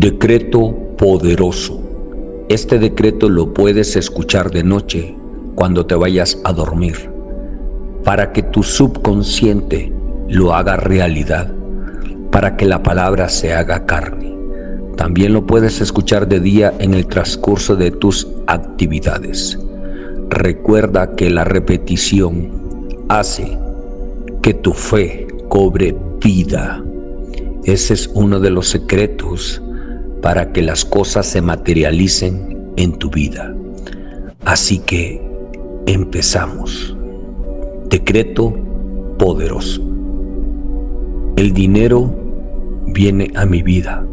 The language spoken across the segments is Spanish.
Decreto poderoso. Este decreto lo puedes escuchar de noche cuando te vayas a dormir, para que tu subconsciente lo haga realidad, para que la palabra se haga carne. También lo puedes escuchar de día en el transcurso de tus actividades. Recuerda que la repetición hace que tu fe cobre vida. Ese es uno de los secretos para que las cosas se materialicen en tu vida. Así que empezamos. Decreto poderoso. El dinero viene a mi vida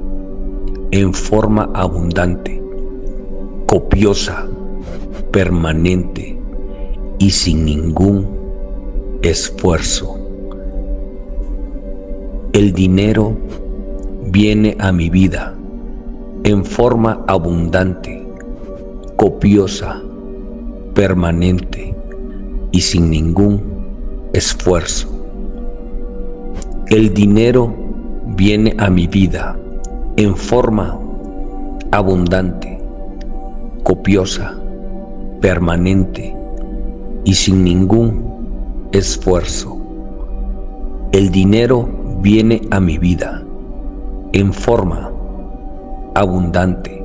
en forma abundante, copiosa, permanente y sin ningún esfuerzo. El dinero viene a mi vida en forma abundante, copiosa, permanente y sin ningún esfuerzo. El dinero viene a mi vida en forma abundante, copiosa, permanente y sin ningún esfuerzo. El dinero viene a mi vida en forma abundante,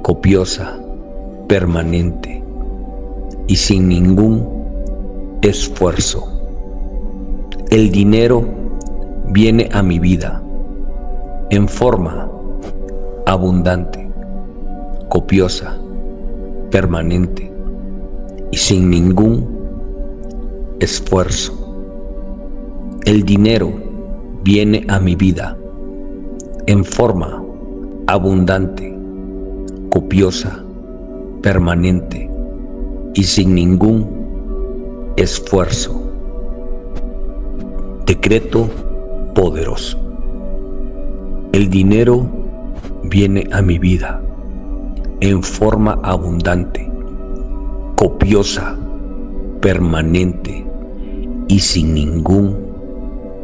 copiosa, permanente y sin ningún esfuerzo. El dinero viene a mi vida en forma abundante, copiosa, permanente y sin ningún esfuerzo. El dinero viene a mi vida en forma abundante, copiosa, permanente y sin ningún esfuerzo. Decreto poderoso. El dinero viene a mi vida en forma abundante, copiosa, permanente y sin ningún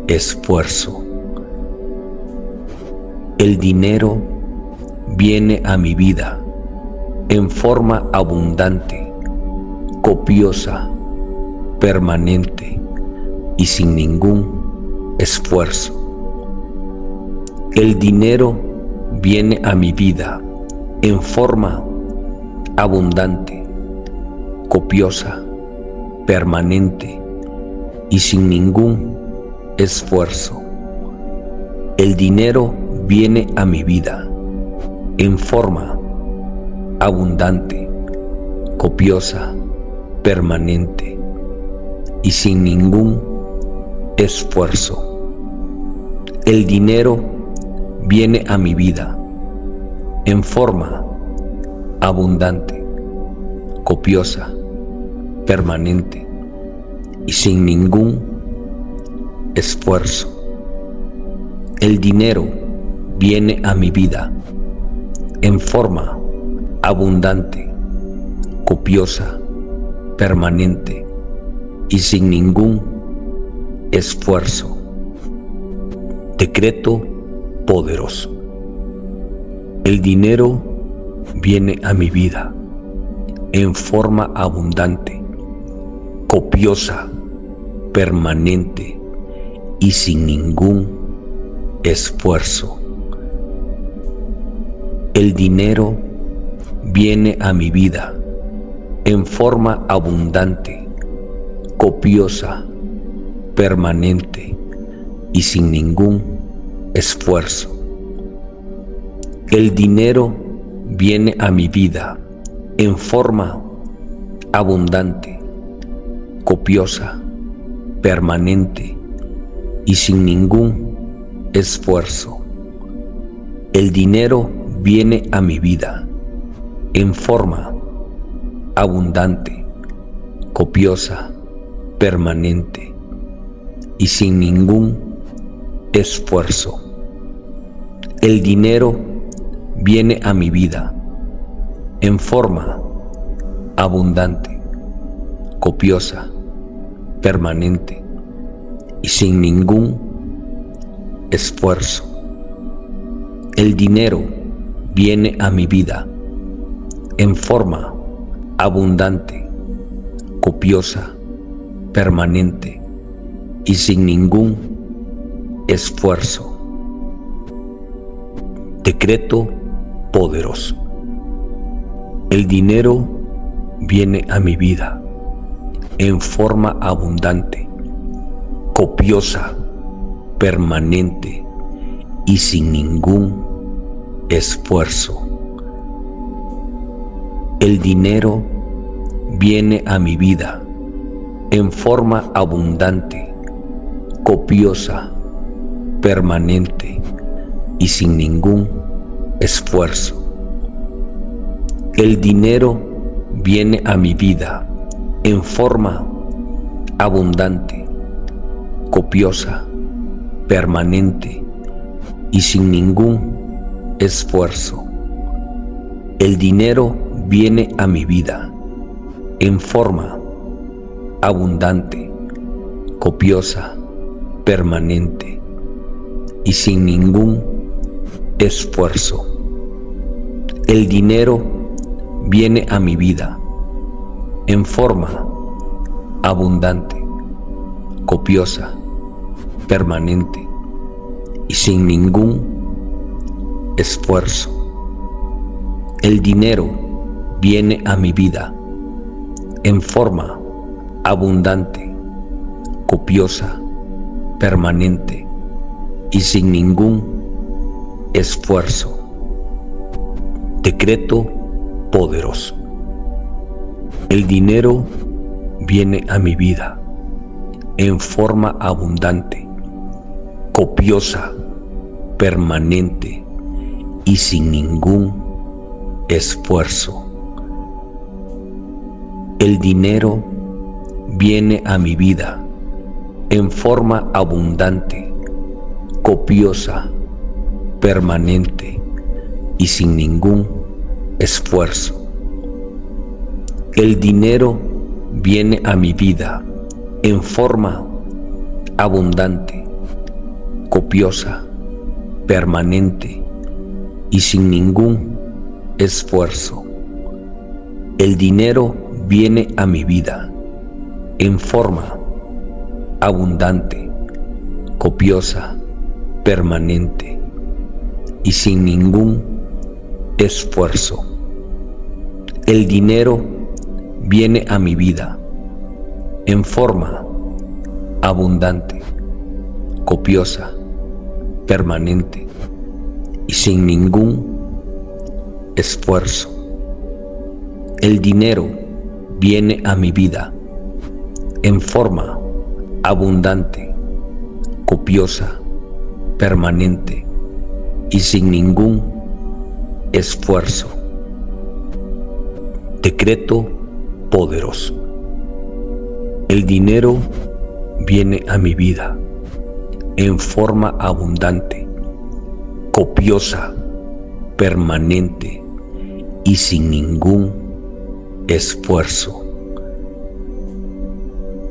esfuerzo. El dinero viene a mi vida en forma abundante, copiosa, permanente y sin ningún esfuerzo. El dinero viene a mi vida en forma abundante, copiosa, permanente y sin ningún esfuerzo. El dinero viene a mi vida en forma abundante, copiosa, permanente y sin ningún esfuerzo. El dinero viene a mi vida en forma abundante, copiosa, permanente y sin ningún esfuerzo. El dinero viene a mi vida en forma abundante, copiosa, permanente y sin ningún esfuerzo. Decreto poderoso. El dinero viene a mi vida en forma abundante, copiosa, permanente y sin ningún esfuerzo. El dinero viene a mi vida en forma abundante, copiosa, permanente y sin ningún esfuerzo. El dinero viene a mi vida en forma abundante, copiosa, permanente y sin ningún esfuerzo. El dinero viene a mi vida en forma abundante, copiosa, permanente y sin ningún esfuerzo. El dinero viene a mi vida en forma abundante, copiosa, permanente y sin ningún esfuerzo. El dinero viene a mi vida en forma abundante, copiosa, permanente y sin ningún esfuerzo. Decreto poderoso. El dinero viene a mi vida en forma abundante, copiosa, permanente y sin ningún esfuerzo. El dinero viene a mi vida en forma abundante, copiosa, permanente y sin ningún esfuerzo. El dinero viene a mi vida en forma abundante, copiosa, permanente y sin ningún esfuerzo. El dinero viene a mi vida en forma abundante, copiosa, permanente y sin ningún esfuerzo. El dinero viene a mi vida en forma abundante, copiosa, permanente y sin ningún esfuerzo. El dinero viene a mi vida en forma abundante, copiosa, permanente y sin ningún esfuerzo. Decreto poderoso. El dinero viene a mi vida en forma abundante, copiosa, permanente y sin ningún esfuerzo. El dinero viene a mi vida en forma abundante, copiosa, permanente y sin ningún esfuerzo. El dinero viene a mi vida en forma abundante, copiosa, permanente y sin ningún esfuerzo. El dinero viene a mi vida en forma abundante, copiosa, permanente y sin ningún esfuerzo. El dinero viene a mi vida en forma abundante, copiosa, permanente y sin ningún esfuerzo. El dinero viene a mi vida en forma abundante, copiosa, permanente y sin ningún esfuerzo. Decreto poderoso. El dinero viene a mi vida en forma abundante, copiosa, permanente y sin ningún esfuerzo.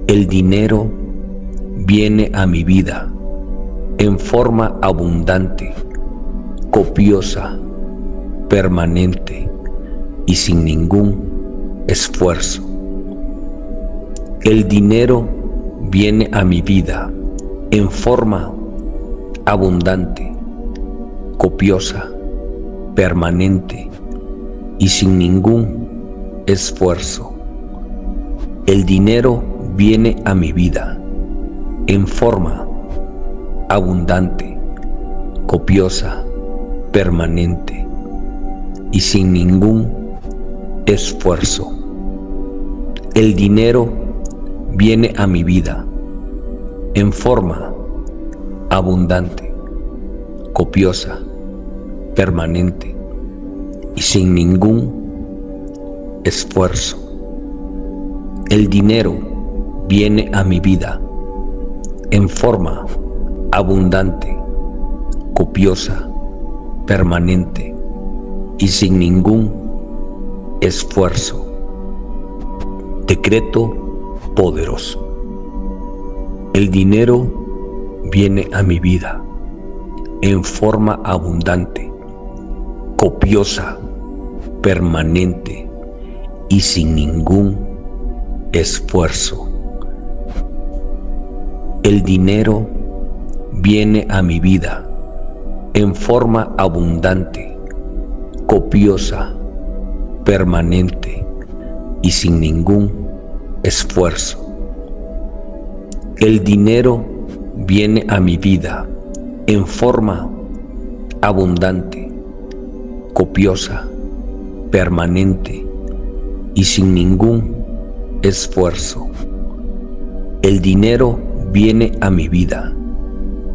El dinero viene a mi vida en forma abundante, copiosa, permanente y sin ningún esfuerzo. El dinero viene a mi vida en forma abundante, copiosa, permanente y sin ningún esfuerzo. El dinero viene a mi vida en forma abundante, copiosa, permanente y sin ningún esfuerzo. El dinero viene a mi vida en forma abundante, copiosa, permanente y sin ningún esfuerzo. El dinero viene a mi vida en forma abundante, copiosa, permanente y sin ningún esfuerzo. Decreto poderoso. El dinero viene a mi vida en forma abundante, copiosa, permanente y sin ningún esfuerzo. El dinero viene a mi vida en forma abundante, copiosa, permanente y sin ningún esfuerzo. El dinero viene a mi vida en forma abundante, copiosa, permanente y sin ningún esfuerzo. El dinero viene a mi vida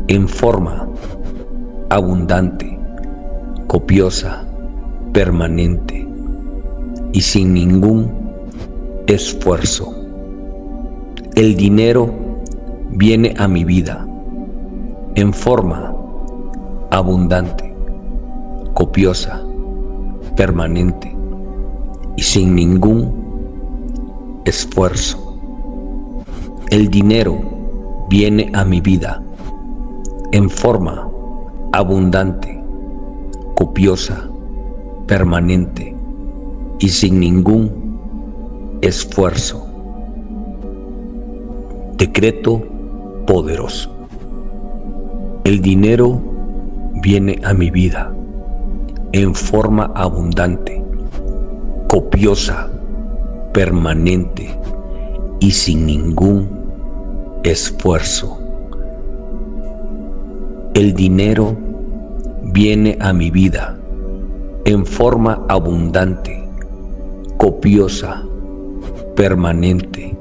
en forma abundante, copiosa, permanente y sin ningún esfuerzo. El dinero viene a mi vida en forma abundante, copiosa, permanente y sin ningún esfuerzo. El dinero viene a mi vida en forma abundante, copiosa, permanente y sin ningún esfuerzo. Decreto poderoso. El dinero viene a mi vida en forma abundante, copiosa, permanente y sin ningún esfuerzo. El dinero viene a mi vida en forma abundante, copiosa, permanente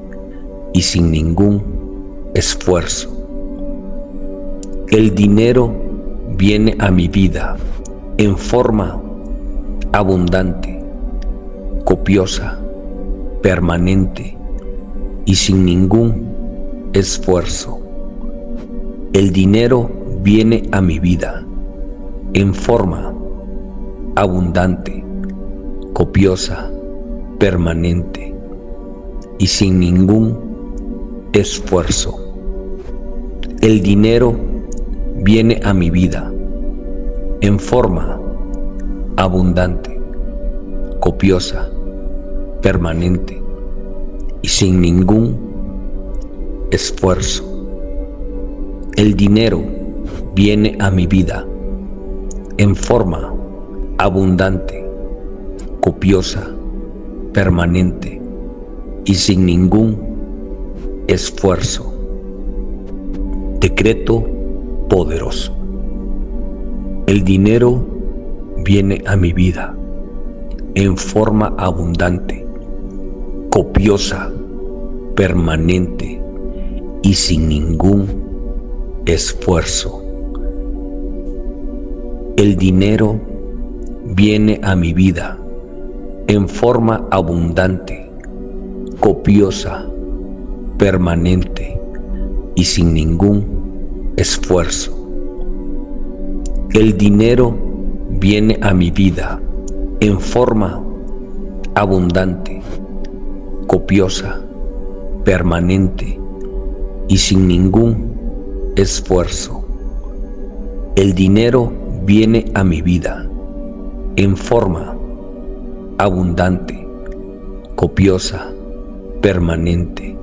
y sin ningún esfuerzo. El dinero viene a mi vida en forma abundante, copiosa, permanente y sin ningún esfuerzo. El dinero viene a mi vida en forma abundante, copiosa, permanente y sin ningún esfuerzo. El dinero viene a mi vida en forma abundante, copiosa, permanente y sin ningún esfuerzo. El dinero viene a mi vida en forma abundante, copiosa, permanente y sin ningún esfuerzo. Decreto poderoso. El dinero viene a mi vida en forma abundante, copiosa, permanente y sin ningún esfuerzo. El dinero viene a mi vida en forma abundante, copiosa, permanente y sin ningún esfuerzo. El dinero viene a mi vida en forma abundante, copiosa, permanente y sin ningún esfuerzo. El dinero viene a mi vida en forma abundante, copiosa, permanente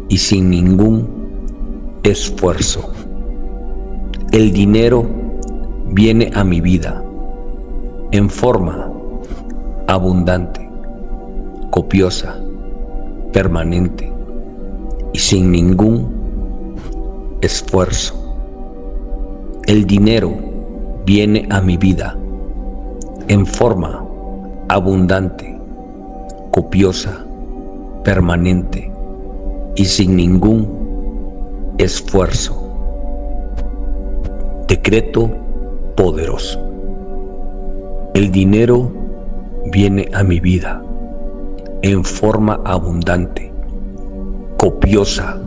y sin ningún esfuerzo. El dinero viene a mi vida en forma abundante, copiosa, permanente y sin ningún esfuerzo. El dinero viene a mi vida en forma abundante, copiosa, permanente y sin ningún esfuerzo. Decreto poderoso. El dinero viene a mi vida en forma abundante, copiosa,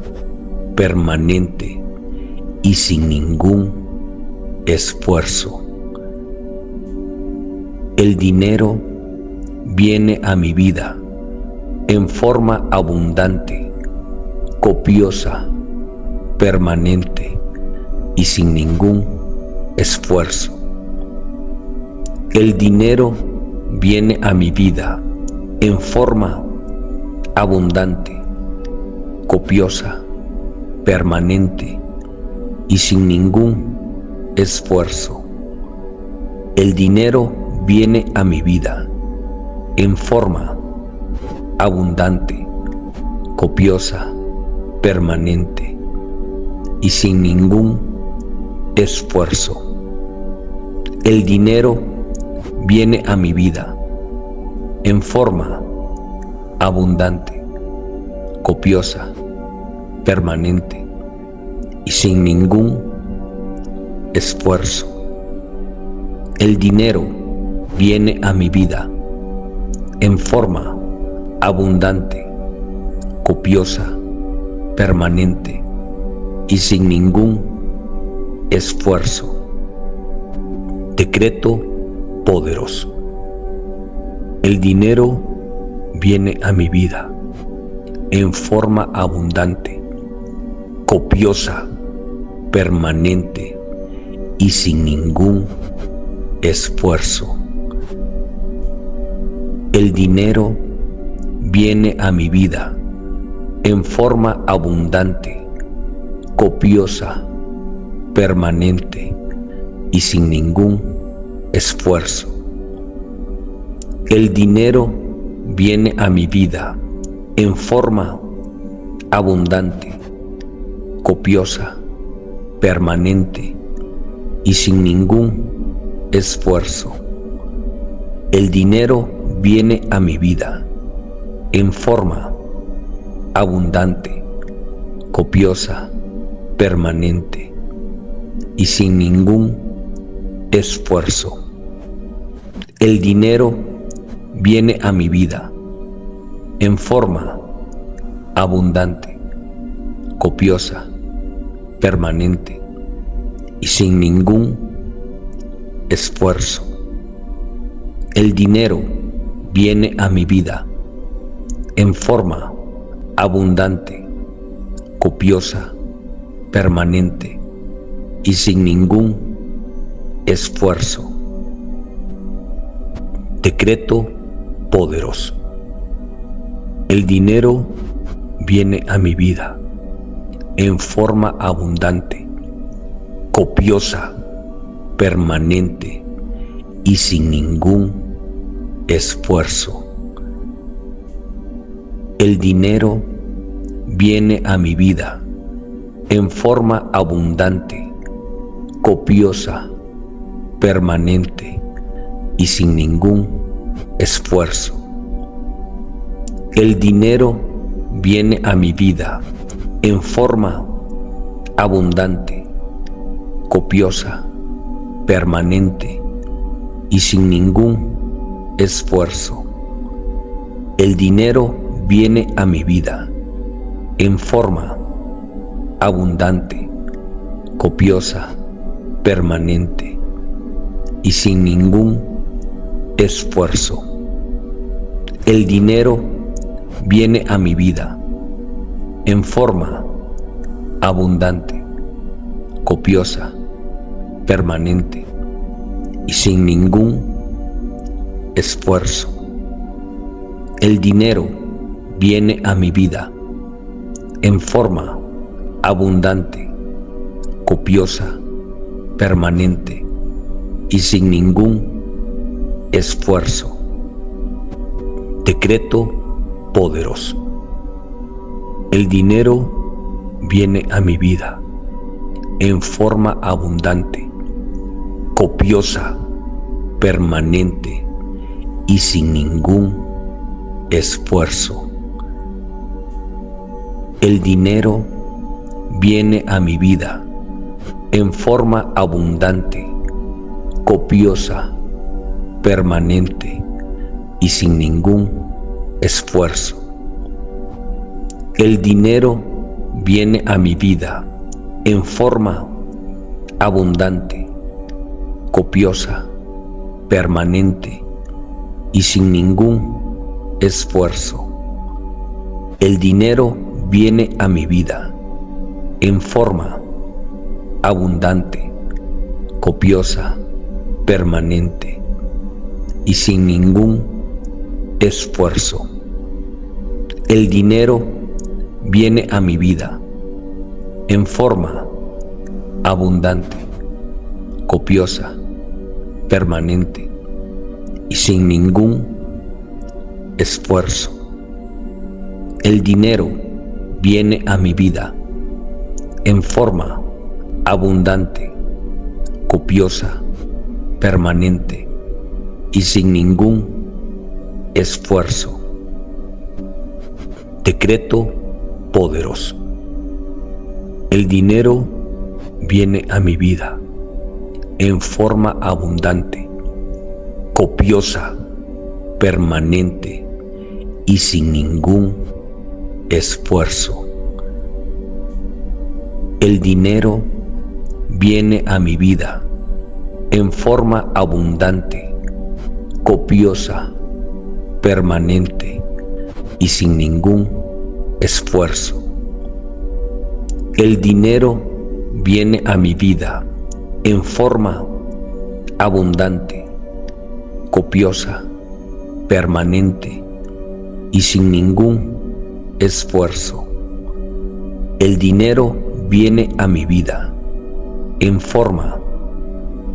permanente y sin ningún esfuerzo. El dinero viene a mi vida en forma abundante, copiosa, permanente y sin ningún esfuerzo. El dinero viene a mi vida en forma abundante, copiosa, permanente y sin ningún esfuerzo. El dinero viene a mi vida en forma abundante, copiosa, permanente y sin ningún esfuerzo. El dinero viene a mi vida en forma abundante, copiosa, permanente y sin ningún esfuerzo. El dinero viene a mi vida en forma abundante, copiosa, permanente y sin ningún esfuerzo. Decreto poderoso. El dinero viene a mi vida en forma abundante, copiosa, permanente y sin ningún esfuerzo. El dinero viene a mi vida en forma abundante, copiosa, permanente y sin ningún esfuerzo. El dinero viene a mi vida en forma abundante, copiosa, permanente y sin ningún esfuerzo. El dinero viene a mi vida en forma abundante, copiosa, permanente y sin ningún esfuerzo. El dinero viene a mi vida en forma abundante, copiosa, permanente y sin ningún esfuerzo. El dinero viene a mi vida en forma abundante, copiosa, permanente y sin ningún esfuerzo. Decreto poderoso. El dinero viene a mi vida en forma abundante, copiosa, permanente y sin ningún esfuerzo. El dinero viene a mi vida en forma abundante, copiosa, permanente y sin ningún esfuerzo. El dinero viene a mi vida en forma abundante, copiosa, permanente y sin ningún esfuerzo. El dinero viene a mi vida en forma abundante, copiosa, permanente y sin ningún esfuerzo. El dinero viene a mi vida en forma abundante, copiosa, permanente y sin ningún esfuerzo. El dinero viene a mi vida en forma abundante, copiosa, permanente y sin ningún esfuerzo. Decreto poderoso. El dinero viene a mi vida en forma abundante, copiosa, permanente y sin ningún esfuerzo. El dinero viene a mi vida en forma abundante, copiosa, permanente y sin ningún esfuerzo. El dinero viene a mi vida en forma abundante, copiosa, permanente y sin ningún esfuerzo. El dinero viene a mi vida en forma abundante, copiosa, permanente y sin ningún esfuerzo. El dinero viene a mi vida en forma abundante, copiosa, permanente y sin ningún esfuerzo. El dinero viene a mi vida en forma abundante, copiosa, permanente y sin ningún esfuerzo. Decreto poderoso. El dinero viene a mi vida en forma abundante, copiosa, permanente y sin ningún esfuerzo. El dinero viene a mi vida en forma abundante, copiosa, permanente y sin ningún esfuerzo. El dinero viene a mi vida en forma abundante, copiosa, permanente y sin ningún esfuerzo. El dinero viene a mi vida en forma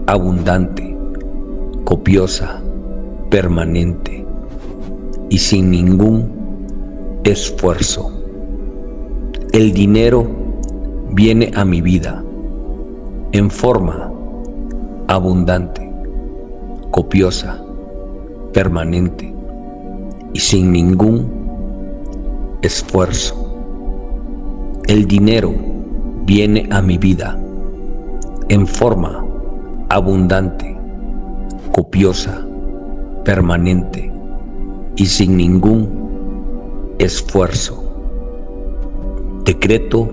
abundante, copiosa, permanente y sin ningún esfuerzo. El dinero viene a mi vida en forma abundante, copiosa, permanente y sin ningún esfuerzo. El dinero viene a mi vida en forma abundante, copiosa, permanente y sin ningún esfuerzo. Decreto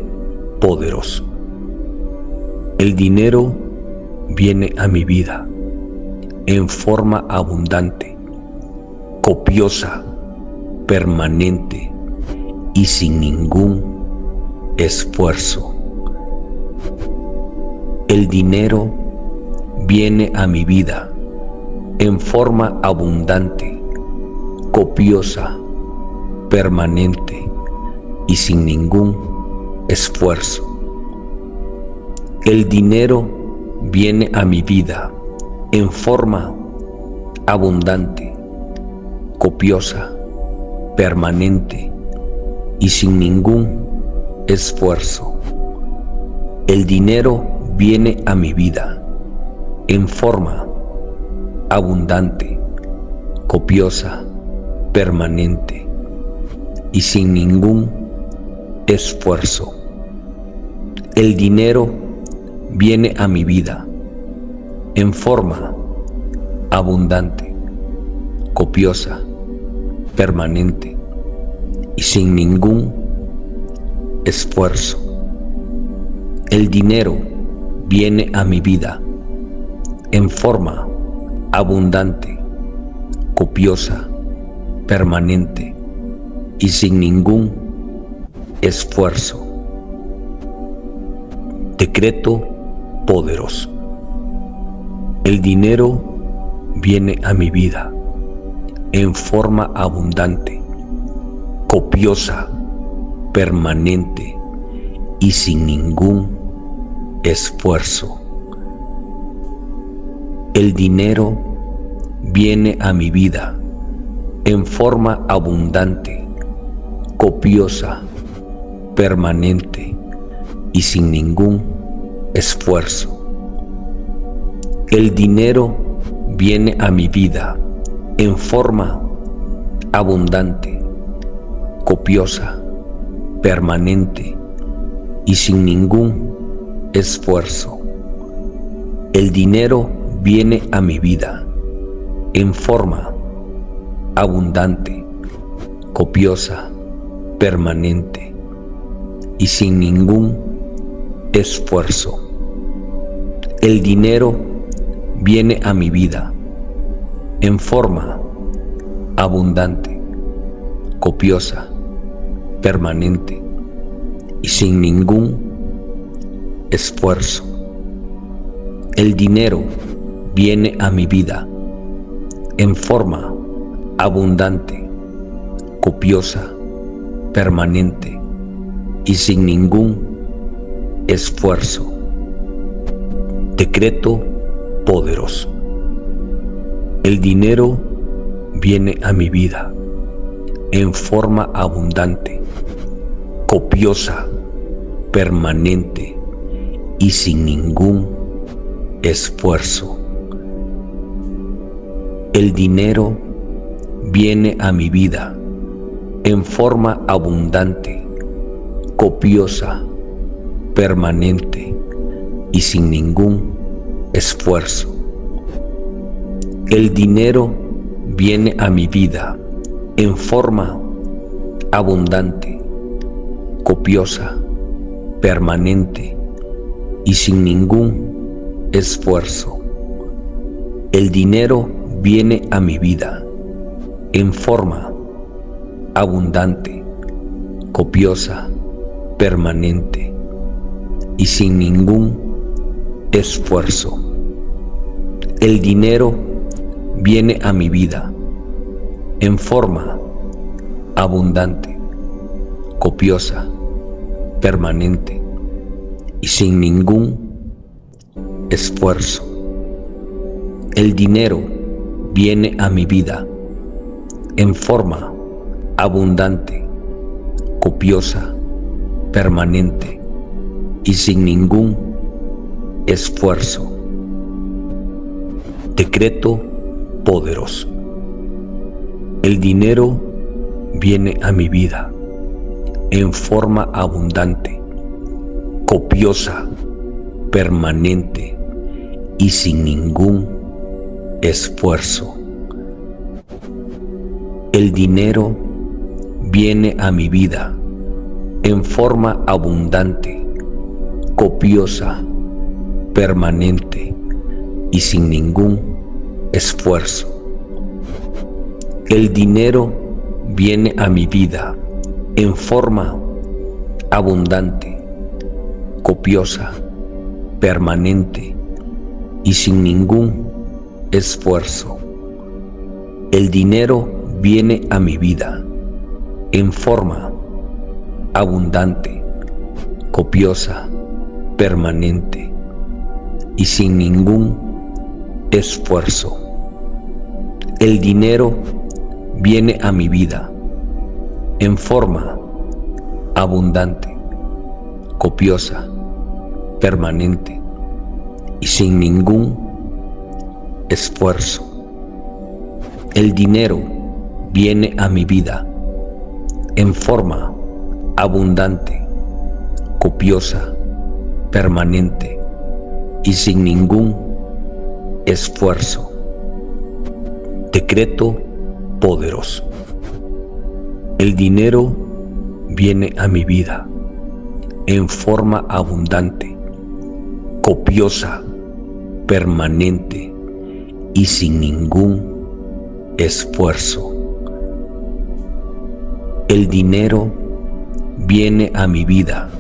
poderoso. El dinero viene a mi vida en forma abundante, copiosa, permanente y sin ningún esfuerzo. El dinero viene a mi vida en forma abundante, copiosa, permanente y sin ningún esfuerzo. El dinero viene a mi vida en forma abundante, copiosa, permanente y sin ningún esfuerzo. El dinero viene a mi vida en forma abundante, copiosa, permanente y sin ningún esfuerzo. El dinero viene a mi vida en forma abundante, copiosa, permanente y sin ningún esfuerzo. El dinero viene a mi vida en forma abundante, copiosa, permanente y sin ningún esfuerzo. Decreto poderoso. El dinero viene a mi vida en forma abundante, copiosa, permanente y sin ningún esfuerzo. El dinero viene a mi vida en forma abundante, copiosa, permanente y sin ningún esfuerzo. El dinero viene a mi vida en forma abundante, copiosa, permanente y sin ningún esfuerzo. El dinero viene a mi vida en forma abundante, copiosa, permanente y sin ningún esfuerzo. El dinero viene a mi vida en forma abundante, copiosa, permanente y sin ningún esfuerzo. El dinero viene a mi vida en forma abundante, copiosa, permanente y sin ningún esfuerzo. Decreto poderoso. El dinero viene a mi vida en forma abundante, copiosa, permanente y sin ningún esfuerzo. El dinero viene a mi vida en forma abundante, copiosa, permanente y sin ningún esfuerzo. El dinero viene a mi vida en forma abundante, copiosa, permanente y sin ningún esfuerzo. El dinero viene a mi vida en forma abundante, copiosa, permanente y sin ningún esfuerzo. El dinero viene a mi vida en forma abundante, copiosa, permanente y sin ningún esfuerzo. El dinero viene a mi vida en forma abundante, copiosa, permanente y sin ningún esfuerzo. Decreto poderoso. El dinero viene a mi vida en forma abundante, copiosa, permanente y sin ningún esfuerzo. El dinero viene a mi vida en forma abundante, copiosa, permanente y sin ningún esfuerzo. El dinero viene a mi vida en forma abundante, copiosa, permanente y sin ningún esfuerzo. El dinero viene a mi vida en forma abundante, copiosa, permanente y sin ningún esfuerzo. El dinero viene a mi vida en forma abundante, copiosa, permanente y sin ningún esfuerzo. El dinero viene a mi vida en forma abundante, copiosa, permanente y sin ningún esfuerzo. Decreto poderoso. El dinero viene a mi vida en forma abundante, copiosa, permanente y sin ningún esfuerzo. El dinero viene a mi vida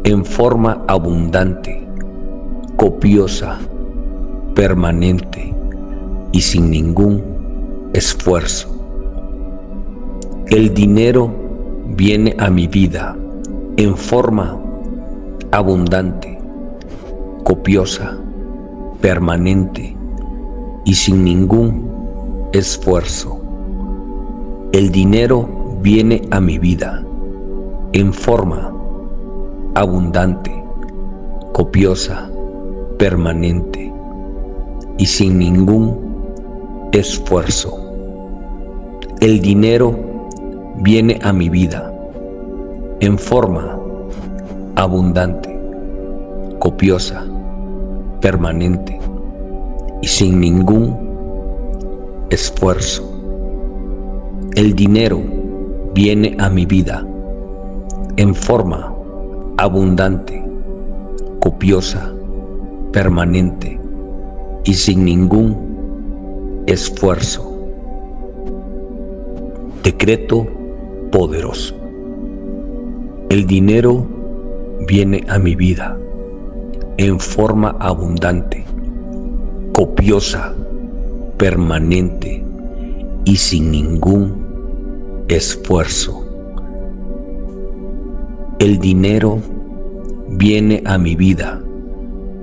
en forma abundante, copiosa, permanente y sin ningún esfuerzo. El dinero viene a mi vida en forma abundante, copiosa, permanente y sin ningún esfuerzo. El dinero viene a mi vida en forma abundante, copiosa, permanente y sin ningún esfuerzo. El dinero viene a mi vida en forma abundante, copiosa, permanente y sin ningún esfuerzo. El dinero viene a mi vida en forma abundante, copiosa, permanente y sin ningún esfuerzo. Decreto poderoso. El dinero viene a mi vida en forma abundante, copiosa, permanente y sin ningún esfuerzo. El dinero viene a mi vida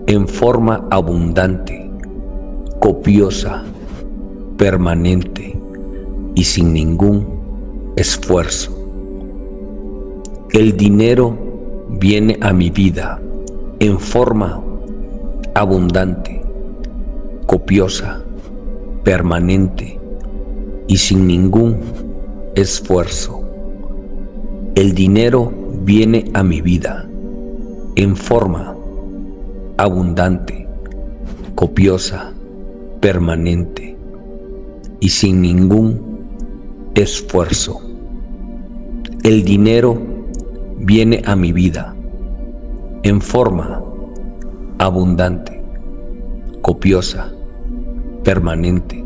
en forma abundante, copiosa, permanente y sin ningún esfuerzo. El dinero viene a mi vida en forma abundante, copiosa, permanente y sin ningún esfuerzo. El dinero viene a mi vida en forma abundante, copiosa, permanente y sin ningún esfuerzo. El dinero viene a mi vida en forma abundante, copiosa, permanente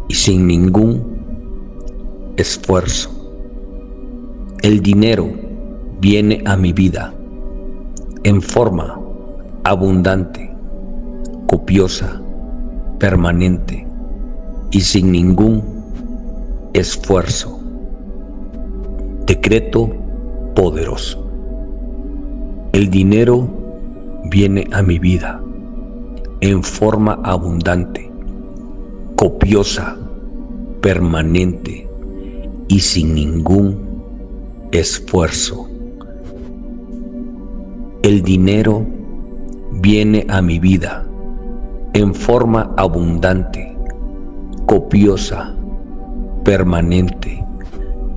y sin ningún esfuerzo. El dinero viene a mi vida en forma abundante, copiosa, permanente y sin ningún esfuerzo. Decreto poderoso. El dinero viene a mi vida en forma abundante, copiosa, permanente y sin ningún esfuerzo. El dinero viene a mi vida en forma abundante, copiosa, permanente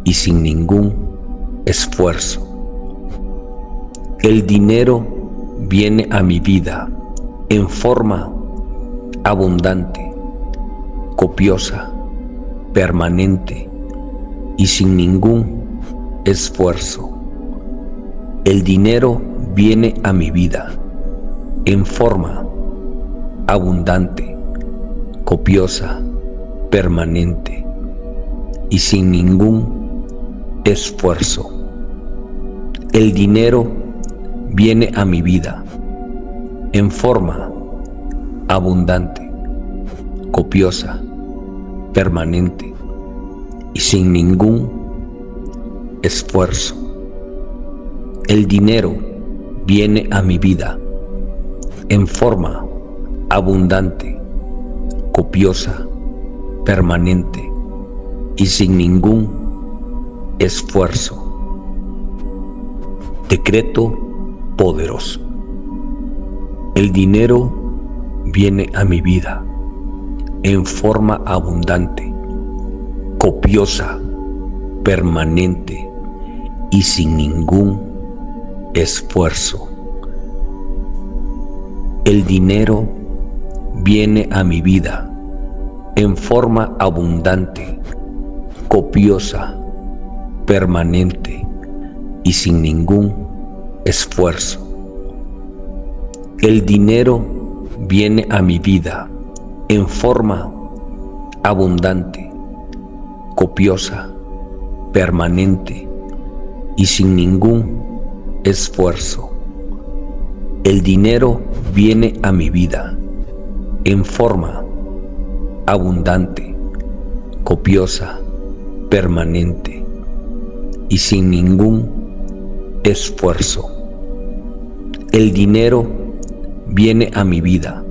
y sin ningún esfuerzo. El dinero viene a mi vida en forma abundante, copiosa, permanente y sin ningún esfuerzo. El dinero viene a mi vida en forma abundante, copiosa, permanente y sin ningún esfuerzo. El dinero viene a mi vida en forma abundante, copiosa, permanente y sin ningún esfuerzo. El dinero viene a mi vida en forma abundante, copiosa, permanente y sin ningún esfuerzo. Decreto poderoso. El dinero viene a mi vida en forma abundante, copiosa, permanente y sin ningún esfuerzo. El dinero viene a mi vida en forma abundante, copiosa, permanente y sin ningún esfuerzo. El dinero viene a mi vida en forma abundante, copiosa, permanente y sin ningún esfuerzo. El dinero viene a mi vida en forma abundante, copiosa, permanente y sin ningún esfuerzo. El dinero viene a mi vida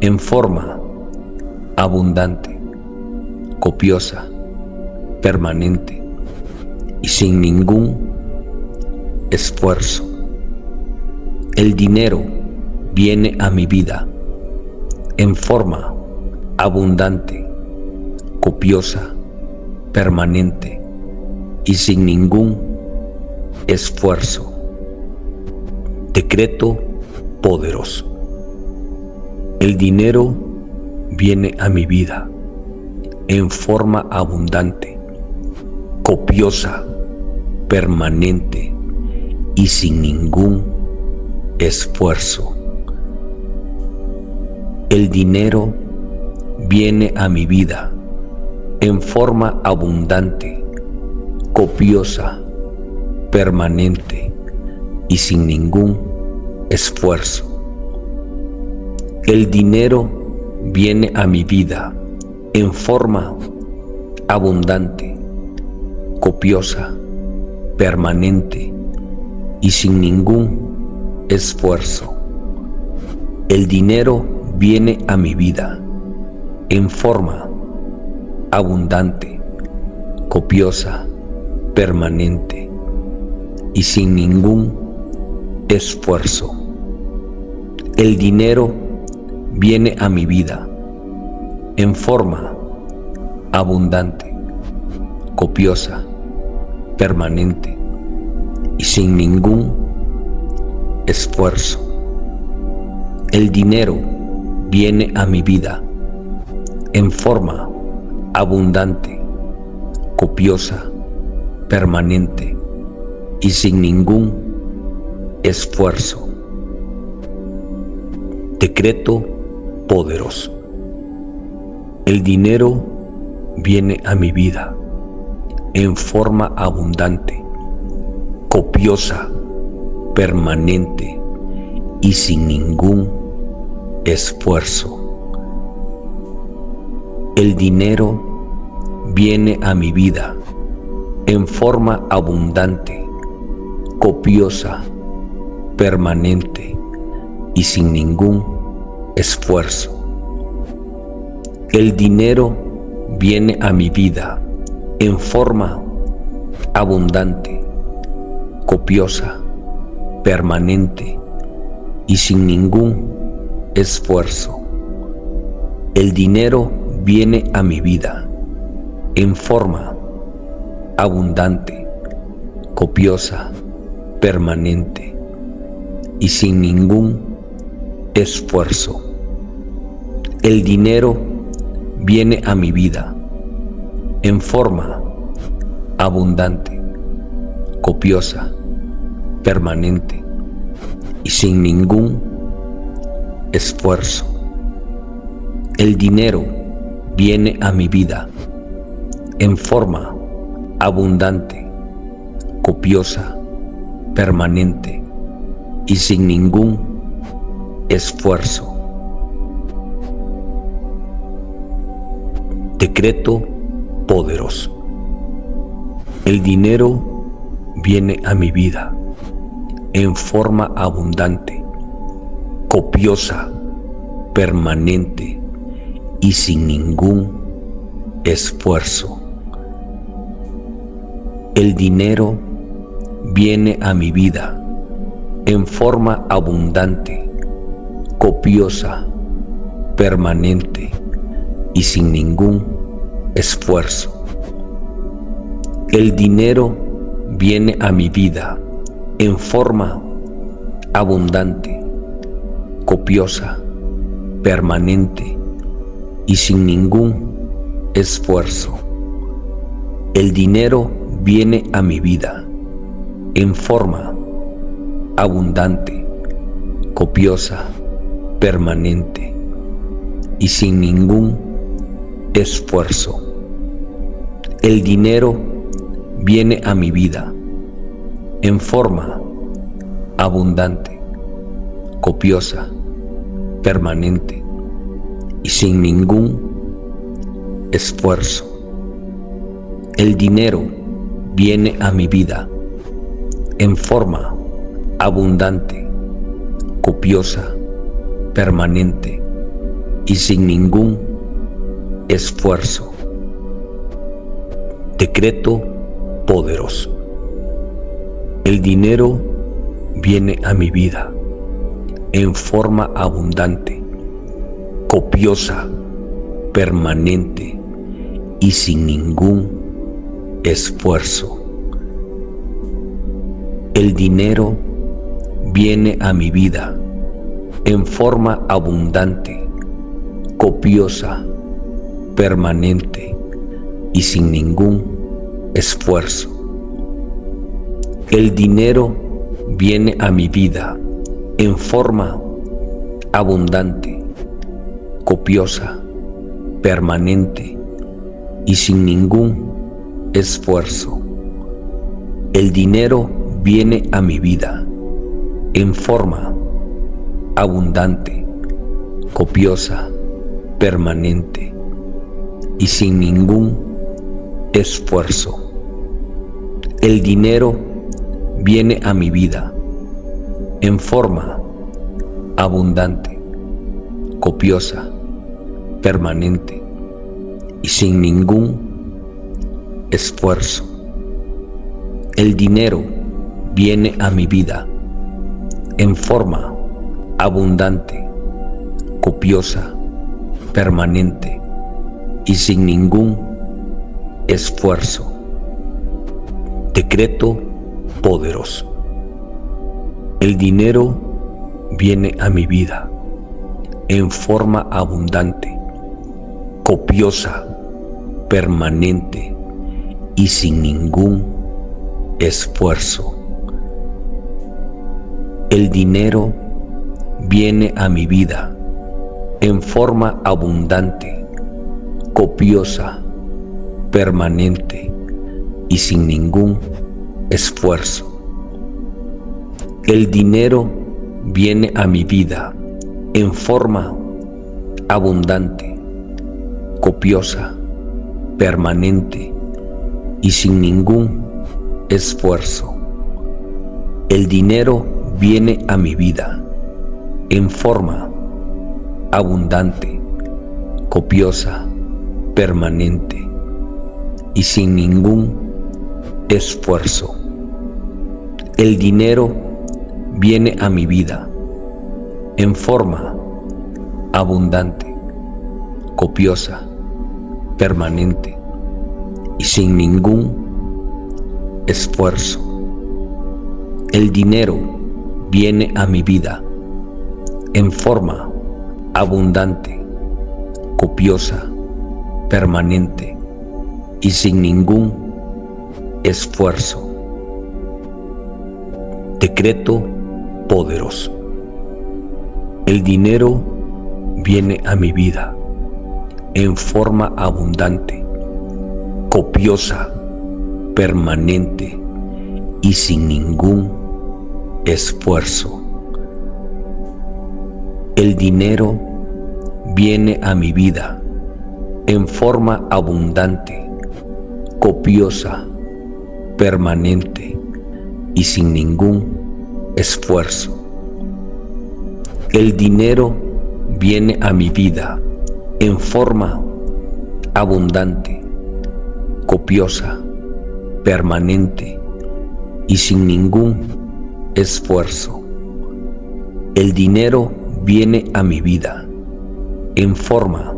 en forma abundante, copiosa, permanente y sin ningún esfuerzo. El dinero viene a mi vida en forma abundante, copiosa, permanente y sin ningún esfuerzo. Decreto poderoso. El dinero viene a mi vida en forma abundante, copiosa, permanente y sin ningún esfuerzo. El dinero viene a mi vida en forma abundante, copiosa, permanente y sin ningún esfuerzo. El dinero viene a mi vida en forma abundante, copiosa, permanente y sin ningún esfuerzo. El dinero viene a mi vida en forma abundante, copiosa, permanente y sin ningún esfuerzo. El dinero viene a mi vida en forma abundante, copiosa, permanente y sin ningún esfuerzo. El dinero viene a mi vida en forma abundante, copiosa, permanente y sin ningún esfuerzo. Decreto poderoso. El dinero viene a mi vida en forma abundante, copiosa, permanente y sin ningún esfuerzo. El dinero viene a mi vida en forma abundante, copiosa, permanente y sin ningún esfuerzo. El dinero viene a mi vida en forma abundante, copiosa, permanente y sin ningún esfuerzo. El dinero viene a mi vida en forma abundante, copiosa, permanente y sin ningún esfuerzo. El dinero viene a mi vida en forma abundante, copiosa, permanente y sin ningún esfuerzo. El dinero viene a mi vida en forma abundante, copiosa, permanente y sin ningún esfuerzo. Decreto poderoso. El dinero viene a mi vida en forma abundante, copiosa, permanente y sin ningún esfuerzo. El dinero viene a mi vida en forma abundante, copiosa, permanente y sin ningún esfuerzo. El dinero viene a mi vida en forma abundante, copiosa, permanente y sin ningún esfuerzo. El dinero viene a mi vida en forma abundante, copiosa, permanente y sin ningún esfuerzo. El dinero viene a mi vida en forma abundante, copiosa, permanente y sin ningún esfuerzo. El dinero viene a mi vida en forma abundante, copiosa, permanente y sin ningún esfuerzo. Decreto poderoso. El dinero viene a mi vida en forma abundante, copiosa, permanente y sin ningún esfuerzo. El dinero viene a mi vida en forma abundante, copiosa, permanente y sin ningún esfuerzo. El dinero viene a mi vida en forma abundante, copiosa, permanente y sin ningún esfuerzo. El dinero viene a mi vida en forma abundante, copiosa, permanente y sin ningún esfuerzo. El dinero viene a mi vida en forma abundante, copiosa, permanente y sin ningún esfuerzo. El dinero viene a mi vida en forma abundante, copiosa, permanente y sin ningún esfuerzo. Decreto poderoso. El dinero viene a mi vida en forma abundante, copiosa, permanente y sin ningún esfuerzo. El dinero viene a mi vida en forma abundante, copiosa, permanente y sin ningún esfuerzo. El dinero viene a mi vida en forma abundante, copiosa, permanente y sin ningún esfuerzo. El dinero viene a mi vida en forma abundante, copiosa, permanente y sin ningún esfuerzo. El dinero viene a mi vida en forma abundante, copiosa, permanente y sin ningún esfuerzo. El dinero viene a mi vida en forma abundante, copiosa, permanente y sin ningún esfuerzo. Decreto poderoso. El dinero viene a mi vida en forma abundante, copiosa, permanente y sin ningún esfuerzo. El dinero viene a mi vida en forma abundante, copiosa, permanente y sin ningún esfuerzo. El dinero viene a mi vida en forma abundante, copiosa, permanente y sin ningún esfuerzo. El dinero viene a mi vida en forma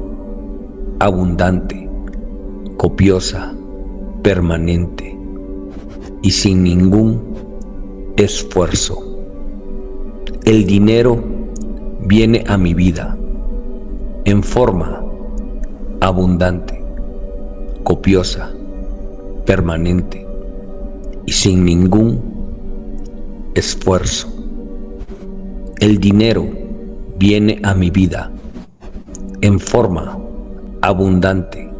abundante, copiosa, permanente y sin ningún esfuerzo. El dinero viene a mi vida en forma abundante, copiosa, permanente y sin ningún esfuerzo. El dinero viene a mi vida en forma abundante,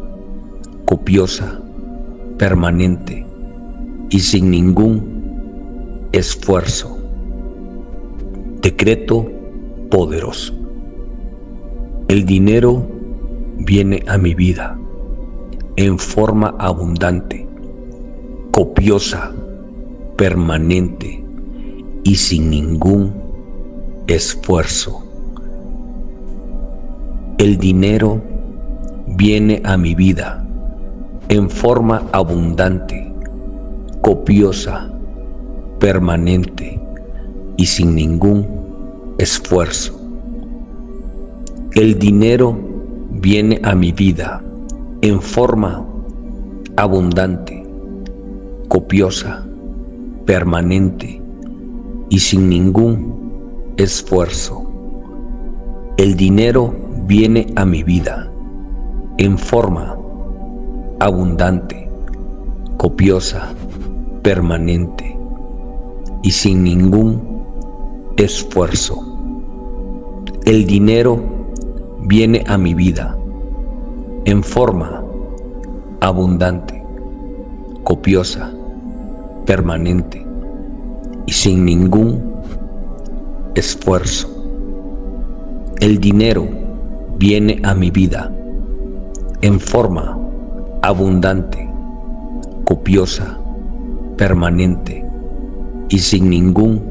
copiosa, permanente y sin ningún esfuerzo. Decreto poderoso. El dinero viene a mi vida en forma abundante, copiosa, permanente y sin ningún esfuerzo. El dinero viene a mi vida en forma abundante, copiosa, permanente y sin ningún esfuerzo. El dinero viene a mi vida en forma abundante, copiosa, permanente y sin ningún esfuerzo. El dinero viene a mi vida en forma abundante, copiosa, permanente y sin ningún esfuerzo. El dinero viene a mi vida en forma abundante, copiosa, permanente y sin ningún esfuerzo. El dinero viene a mi vida en forma abundante, copiosa, permanente y sin ningún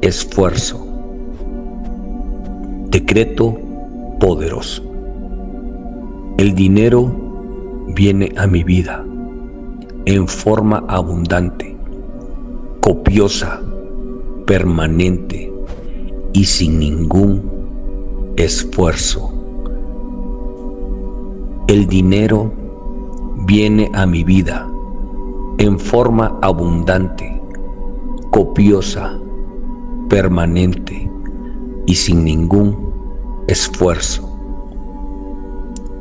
esfuerzo. Decreto poderoso. El dinero viene a mi vida en forma abundante, copiosa, permanente y sin ningún esfuerzo. El dinero viene a mi vida en forma abundante, copiosa, permanente y sin ningún esfuerzo.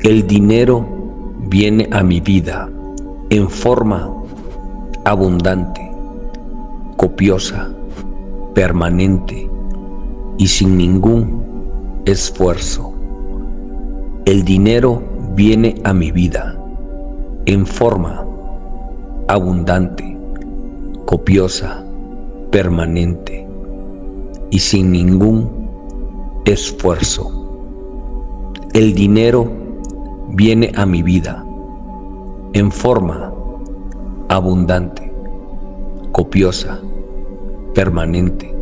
El dinero viene a mi vida en forma abundante, copiosa, permanente y sin ningún esfuerzo. El dinero viene a mi vida en forma abundante, copiosa, permanente y sin ningún esfuerzo. El dinero viene a mi vida en forma abundante, copiosa, permanente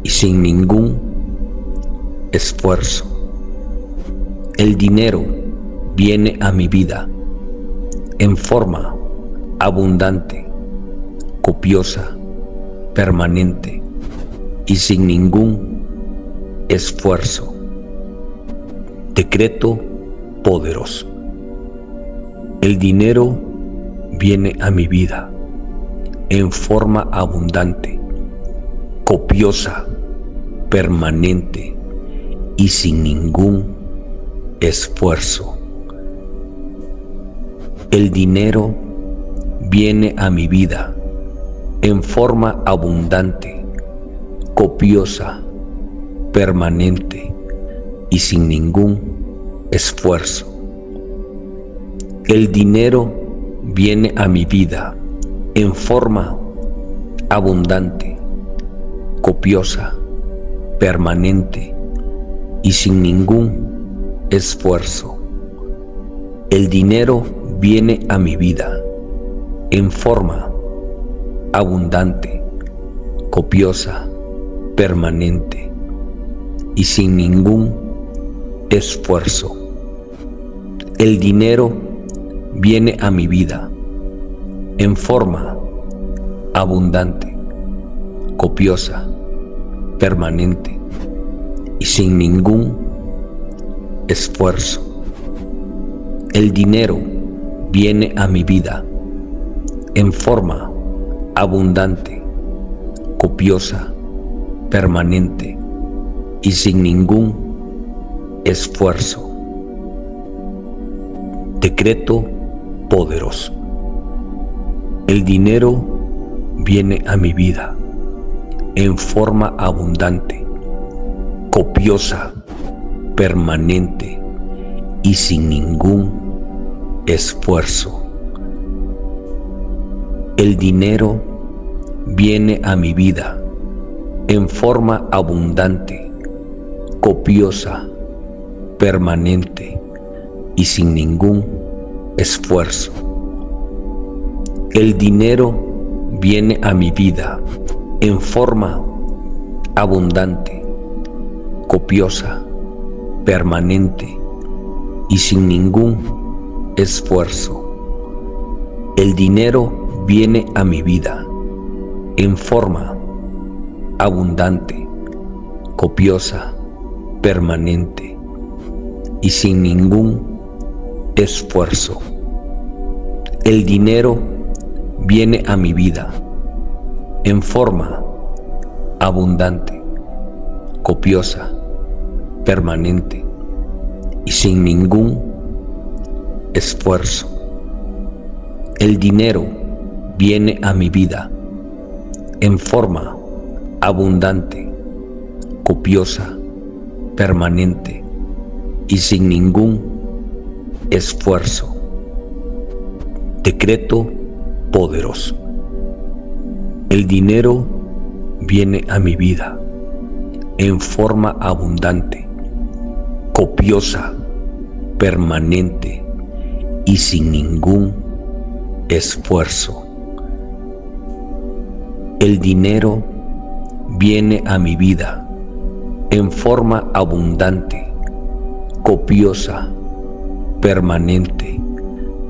y sin ningún esfuerzo. El dinero viene a mi vida en forma abundante, copiosa, permanente y sin ningún esfuerzo. Decreto poderoso. El dinero viene a mi vida en forma abundante, copiosa, permanente y sin ningún esfuerzo. El dinero viene a mi vida en forma abundante, copiosa, permanente y sin ningún esfuerzo. El dinero viene a mi vida en forma abundante, copiosa, permanente y sin ningún esfuerzo. El dinero viene a mi vida en forma abundante, copiosa, permanente y sin ningún esfuerzo. El dinero viene a mi vida en forma abundante, copiosa, permanente y sin ningún esfuerzo. El dinero viene a mi vida en forma abundante, copiosa, permanente y sin ningún esfuerzo. Decreto poderoso. El dinero viene a mi vida en forma abundante, copiosa, permanente y sin ningún esfuerzo. El dinero viene a mi vida en forma abundante, copiosa, permanente y sin ningún esfuerzo. El dinero viene a mi vida en forma abundante, copiosa, permanente y sin ningún esfuerzo. El dinero viene a mi vida en forma abundante, copiosa, permanente y sin ningún esfuerzo. El dinero viene a mi vida en forma abundante, copiosa, permanente y sin ningún esfuerzo. El dinero viene a mi vida en forma abundante, copiosa, permanente y sin ningún esfuerzo. Decreto poderoso. El dinero viene a mi vida en forma abundante, copiosa, permanente y sin ningún esfuerzo. El dinero viene a mi vida en forma abundante, copiosa, permanente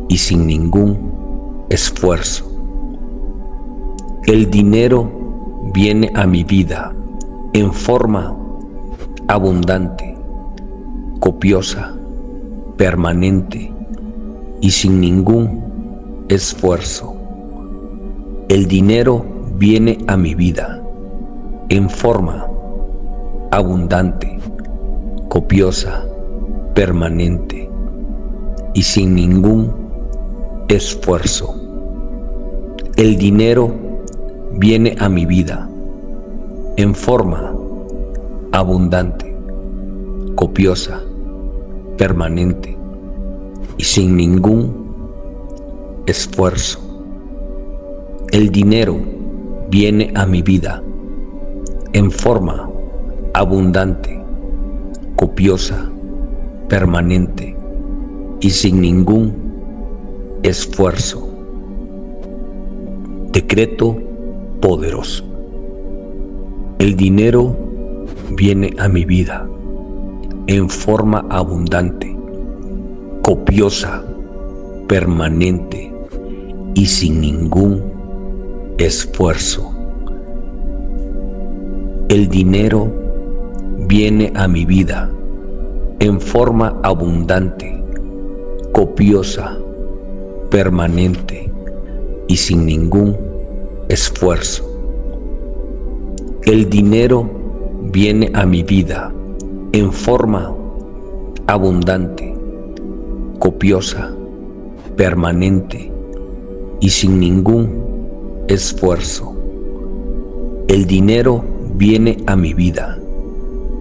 y sin ningún esfuerzo. El dinero viene a mi vida en forma abundante, copiosa, permanente y sin ningún esfuerzo. El dinero viene a mi vida en forma abundante, copiosa, permanente y sin ningún esfuerzo. El dinero viene a mi vida en forma abundante, copiosa, permanente y sin ningún esfuerzo. El dinero viene a mi vida en forma abundante, copiosa, permanente y sin ningún esfuerzo. Decreto poderoso. El dinero viene a mi vida en forma abundante, copiosa, permanente y sin ningún esfuerzo. El dinero viene a mi vida en forma abundante, copiosa, permanente y sin ningún esfuerzo. El dinero viene a mi vida en forma abundante, copiosa, permanente y sin ningún esfuerzo. El dinero viene a mi vida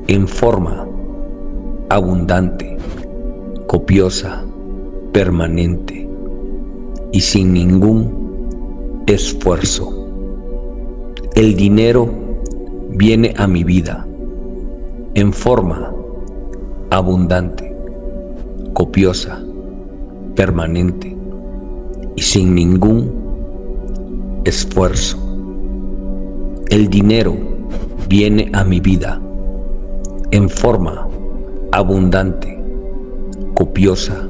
en forma abundante, copiosa, permanente y sin ningún esfuerzo. El dinero viene a mi vida en forma abundante, copiosa, permanente y sin ningún esfuerzo. El dinero viene a mi vida en forma abundante, copiosa,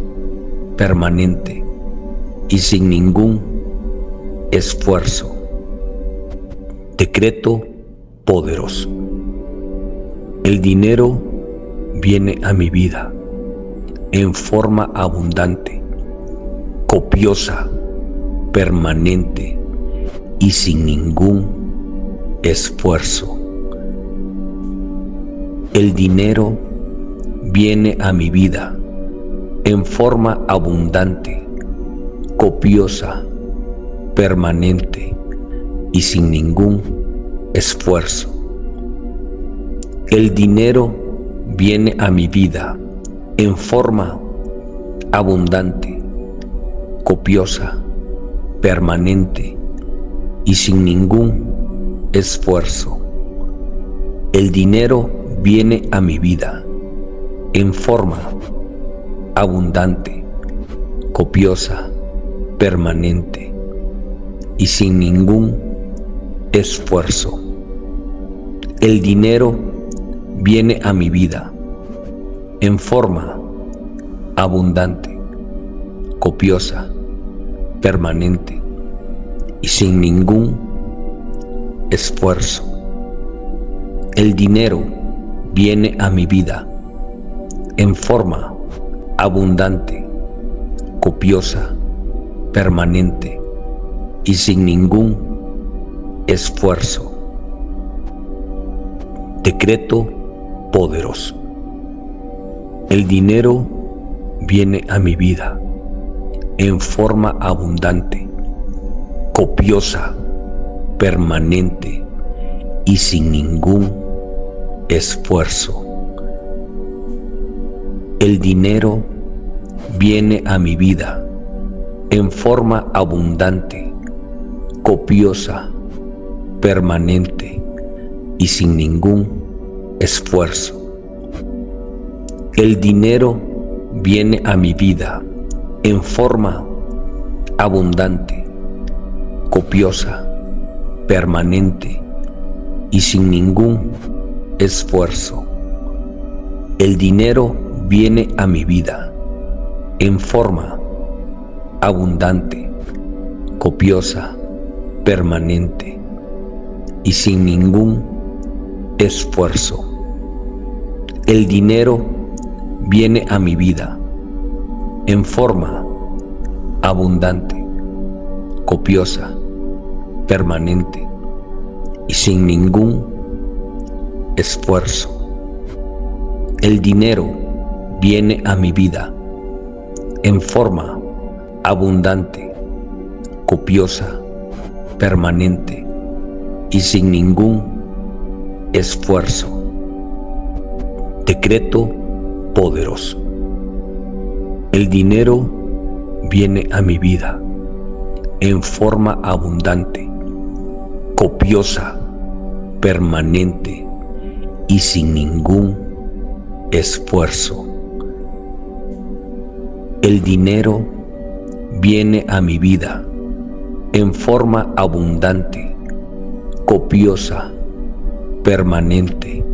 permanente y sin ningún esfuerzo. Decreto poderoso. El dinero viene a mi vida en forma abundante, copiosa, permanente y sin ningún esfuerzo. El dinero viene a mi vida en forma abundante, copiosa, permanente y sin ningún esfuerzo. El dinero viene a mi vida en forma abundante, copiosa, permanente y sin ningún esfuerzo. El dinero viene a mi vida en forma abundante, copiosa, permanente y sin ningún esfuerzo. El dinero viene a mi vida en forma abundante, copiosa, permanente y sin ningún esfuerzo. El dinero viene a mi vida en forma abundante, copiosa, permanente y sin ningún esfuerzo. Decreto poderoso. El dinero viene a mi vida en forma abundante, copiosa, permanente y sin ningún esfuerzo. El dinero viene a mi vida en forma abundante, copiosa, permanente y sin ningún esfuerzo. El dinero viene a mi vida en forma abundante, copiosa, permanente y sin ningún esfuerzo. El dinero viene a mi vida en forma abundante, copiosa, permanente y sin ningún esfuerzo. El dinero viene a mi vida en forma abundante, copiosa, permanente y sin ningún esfuerzo. El dinero viene a mi vida en forma abundante, copiosa, permanente y sin ningún esfuerzo. Decreto poderoso. El dinero viene a mi vida en forma abundante, copiosa, permanente y sin ningún esfuerzo. El dinero viene a mi vida en forma abundante, copiosa, permanente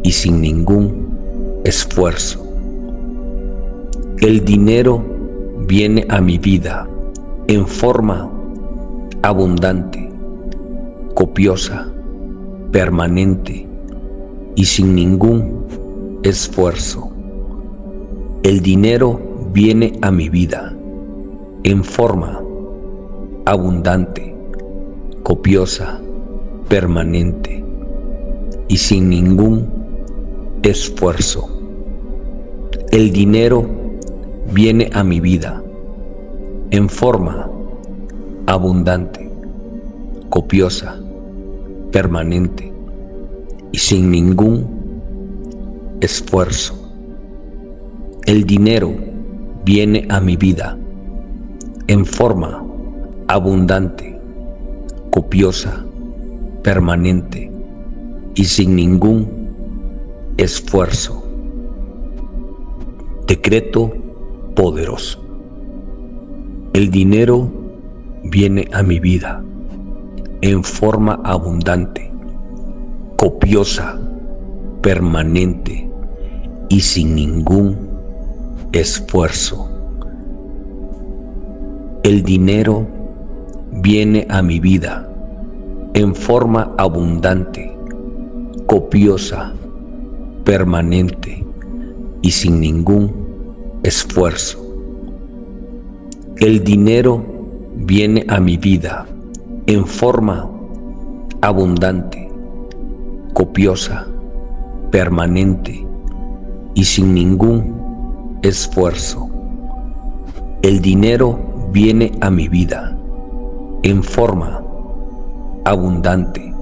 y sin ningún esfuerzo. El dinero viene a mi vida en forma abundante, copiosa, permanente y sin ningún esfuerzo. El dinero viene a mi vida en forma abundante, copiosa, permanente y sin ningún esfuerzo. El dinero viene a mi vida en forma abundante, copiosa, permanente y sin ningún esfuerzo. El dinero viene a mi vida en forma abundante, copiosa, permanente y sin ningún esfuerzo. Decreto poderoso. El dinero viene a mi vida en forma abundante, copiosa, permanente y sin ningún esfuerzo. El dinero viene a mi vida en forma abundante, copiosa, permanente y sin ningún esfuerzo. El dinero viene a mi vida en forma abundante, copiosa, permanente y sin ningún esfuerzo. El dinero viene a mi vida en forma abundante,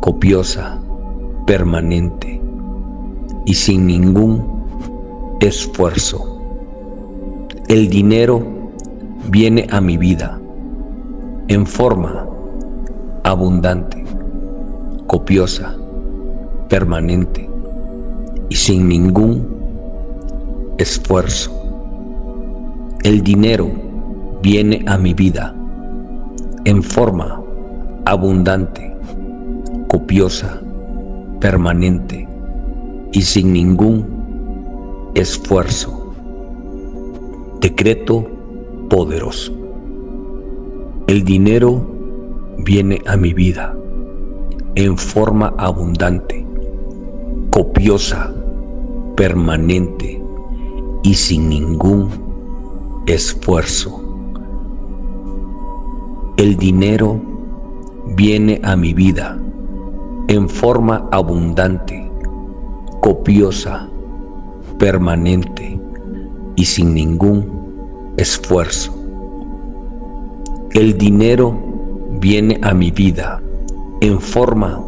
copiosa, permanente y sin ningún esfuerzo. El dinero viene a mi vida en forma abundante, copiosa, permanente y sin ningún esfuerzo. El dinero viene a mi vida en forma abundante, copiosa, permanente y sin ningún esfuerzo. Decreto poderoso. El dinero viene a mi vida en forma abundante, copiosa, permanente y sin ningún esfuerzo. El dinero viene a mi vida en forma abundante, copiosa, permanente y sin ningún esfuerzo. El dinero viene a mi vida en forma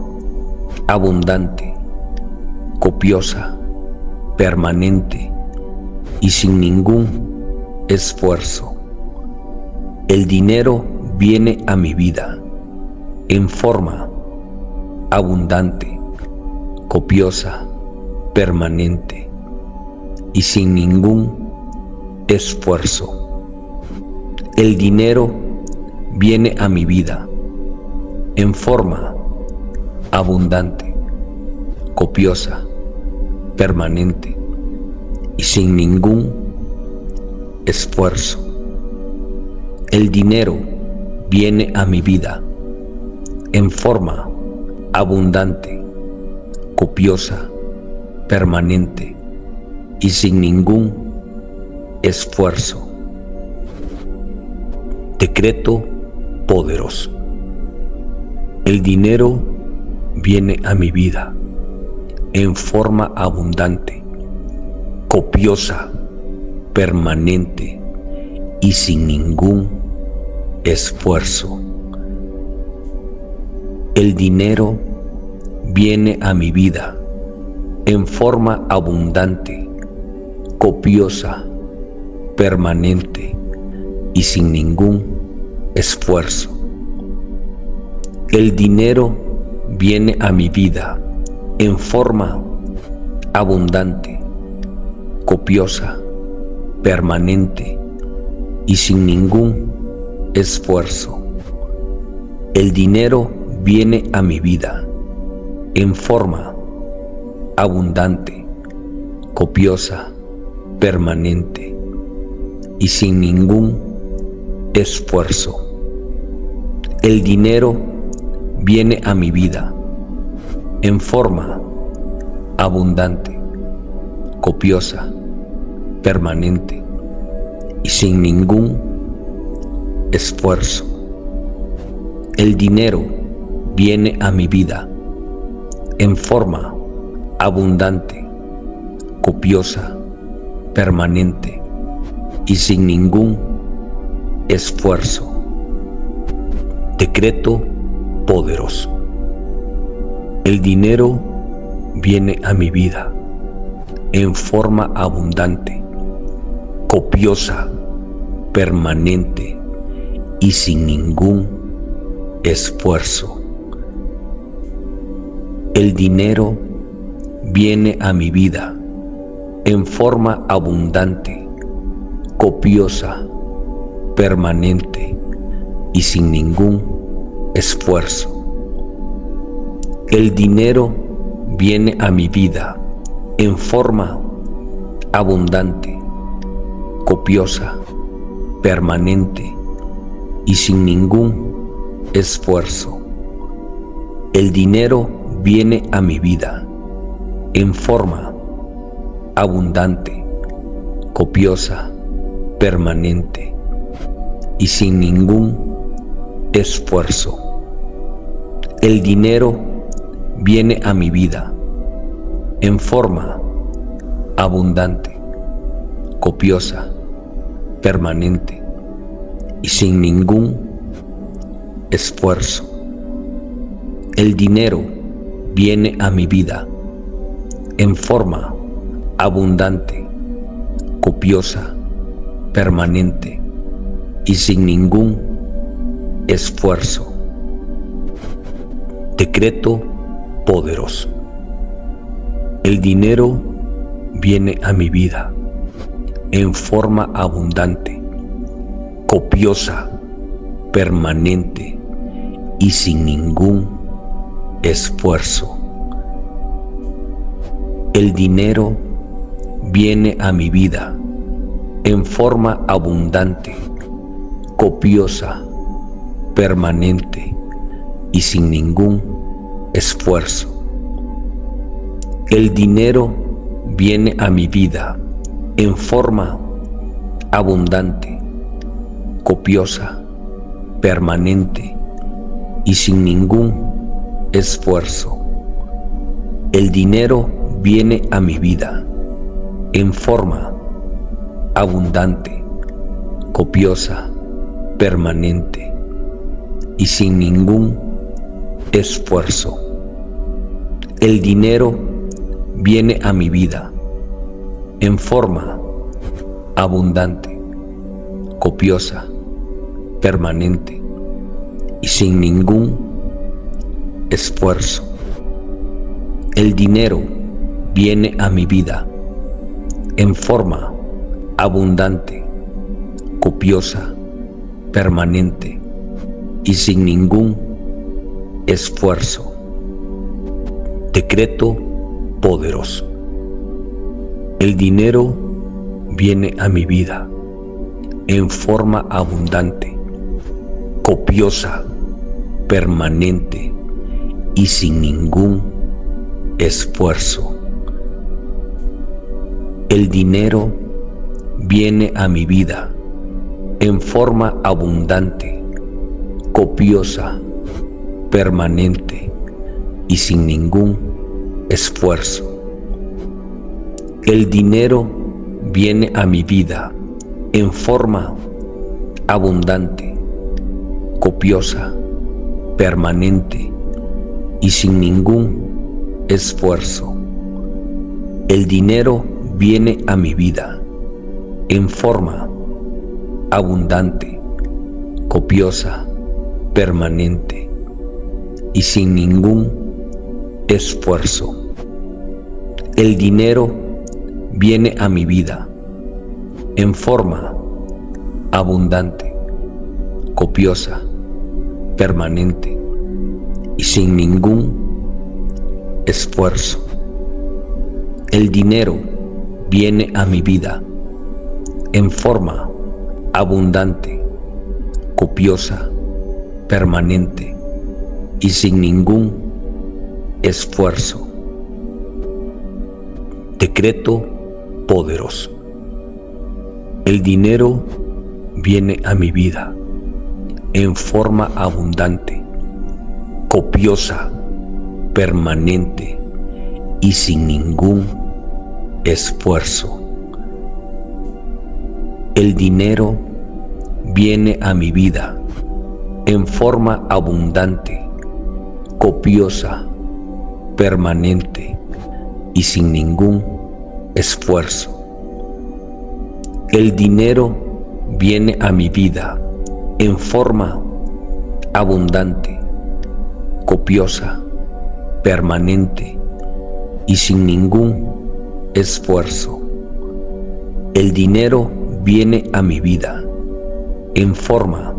abundante, copiosa, permanente y sin ningún esfuerzo. El dinero viene a mi vida en forma abundante, copiosa, permanente y sin ningún esfuerzo. El dinero viene a mi vida en forma abundante, copiosa, permanente y sin ningún esfuerzo. El dinero viene a mi vida en forma abundante, copiosa, permanente y sin ningún esfuerzo. Decreto poderoso. El dinero viene a mi vida en forma abundante, copiosa, permanente y sin ningún esfuerzo. El dinero viene a mi vida en forma abundante, copiosa, permanente y sin ningún esfuerzo. El dinero viene a mi vida en forma abundante, copiosa, permanente y sin ningún esfuerzo. El dinero viene a mi vida en forma abundante, copiosa, permanente y sin ningún esfuerzo. El dinero viene a mi vida en forma abundante, copiosa, permanente y sin ningún esfuerzo. El dinero viene a mi vida en forma abundante, copiosa, permanente y sin ningún esfuerzo. Decreto poderoso. El dinero viene a mi vida en forma abundante, copiosa, permanente y sin ningún esfuerzo. El dinero viene a mi vida en forma abundante, copiosa, permanente y sin ningún esfuerzo. El dinero viene a mi vida en forma abundante, copiosa, permanente y sin ningún esfuerzo. El dinero viene a mi vida en forma abundante, copiosa, permanente y sin ningún esfuerzo. El dinero viene a mi vida en forma abundante, copiosa, permanente y sin ningún esfuerzo. El dinero viene a mi vida en forma abundante, copiosa, permanente y sin ningún esfuerzo. Decreto poderoso. El dinero viene a mi vida en forma abundante, copiosa, permanente y sin ningún esfuerzo. El dinero viene a mi vida en forma abundante, copiosa, permanente y sin ningún esfuerzo. El dinero viene a mi vida en forma abundante, copiosa, permanente y sin ningún esfuerzo. El dinero viene a mi vida en forma abundante, copiosa, permanente y sin ningún esfuerzo. El dinero viene a mi vida en forma abundante, copiosa, permanente y sin ningún esfuerzo. El dinero viene a mi vida en forma abundante, copiosa, permanente y sin ningún esfuerzo. Decreto poderoso. El dinero viene a mi vida en forma abundante, copiosa, permanente y sin ningún esfuerzo. El dinero viene a mi vida en forma abundante, copiosa, permanente y sin ningún esfuerzo. El dinero viene a mi vida en forma abundante, copiosa, permanente y sin ningún esfuerzo. El dinero viene a mi vida en forma abundante, copiosa, permanente y sin ningún esfuerzo. El dinero viene a mi vida en forma abundante, copiosa, permanente y sin ningún esfuerzo. El dinero viene a mi vida en forma abundante, copiosa, permanente y sin ningún esfuerzo. Decreto poderoso. El dinero viene a mi vida en forma abundante, copiosa, permanente y sin ningún esfuerzo. El dinero viene a mi vida en forma abundante, copiosa, permanente y sin ningún esfuerzo. El dinero viene a mi vida en forma abundante, copiosa, permanente y sin ningún esfuerzo. El dinero viene a mi vida en forma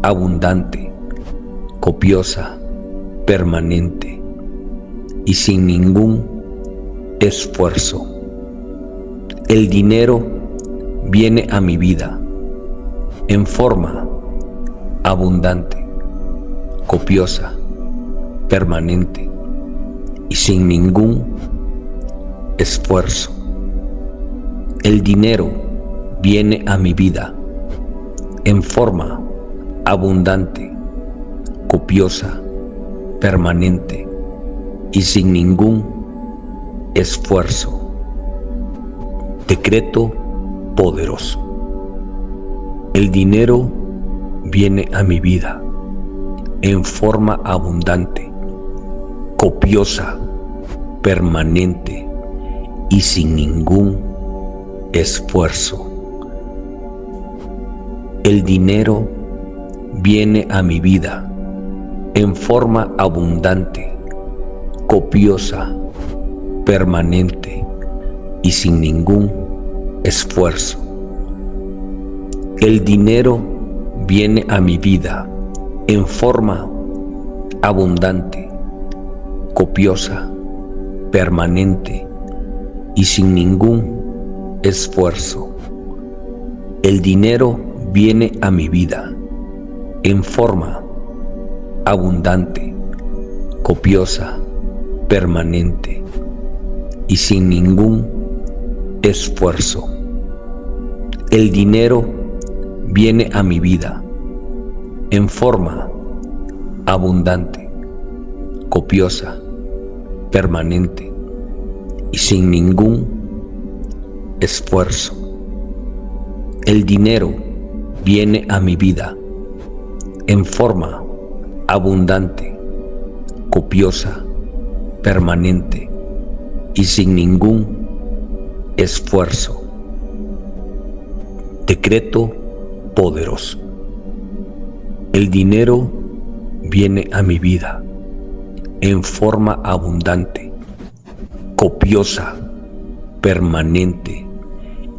abundante, copiosa, permanente y sin ningún esfuerzo. El dinero viene a mi vida en forma abundante, copiosa, permanente y sin ningún esfuerzo. El dinero viene a mi vida en forma abundante, copiosa, permanente y sin ningún esfuerzo. Decreto poderoso. El dinero viene a mi vida en forma abundante, copiosa, permanente y sin ningún esfuerzo. El dinero viene a mi vida en forma abundante, copiosa, permanente y sin ningún esfuerzo. El dinero viene a mi vida en forma abundante, copiosa, permanente y sin ningún esfuerzo. El dinero viene a mi vida en forma abundante, copiosa, permanente y sin ningún esfuerzo. El dinero viene a mi vida en forma abundante, copiosa, permanente y sin ningún esfuerzo. El dinero viene a mi vida en forma abundante, copiosa, permanente y sin ningún esfuerzo. Decreto poderoso. El dinero viene a mi vida en forma abundante, copiosa, permanente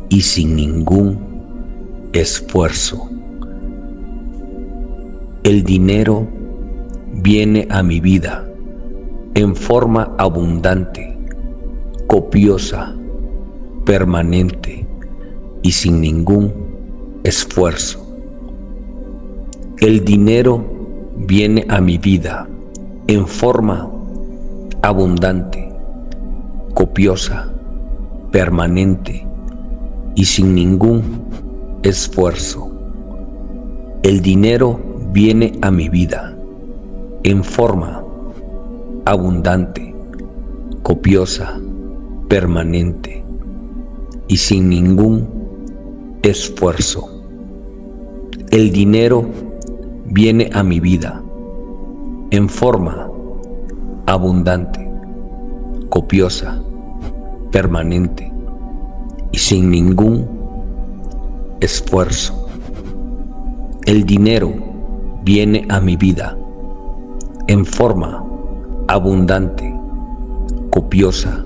y sin ningún esfuerzo. El dinero viene a mi vida en forma abundante, copiosa, permanente y sin ningún esfuerzo. El dinero viene a mi vida en forma abundante, copiosa, permanente y sin ningún esfuerzo. El dinero viene a mi vida en forma abundante, copiosa, permanente y sin ningún esfuerzo. El dinero viene a mi vida en forma abundante, copiosa, permanente y sin ningún esfuerzo. El dinero viene a mi vida en forma abundante, copiosa,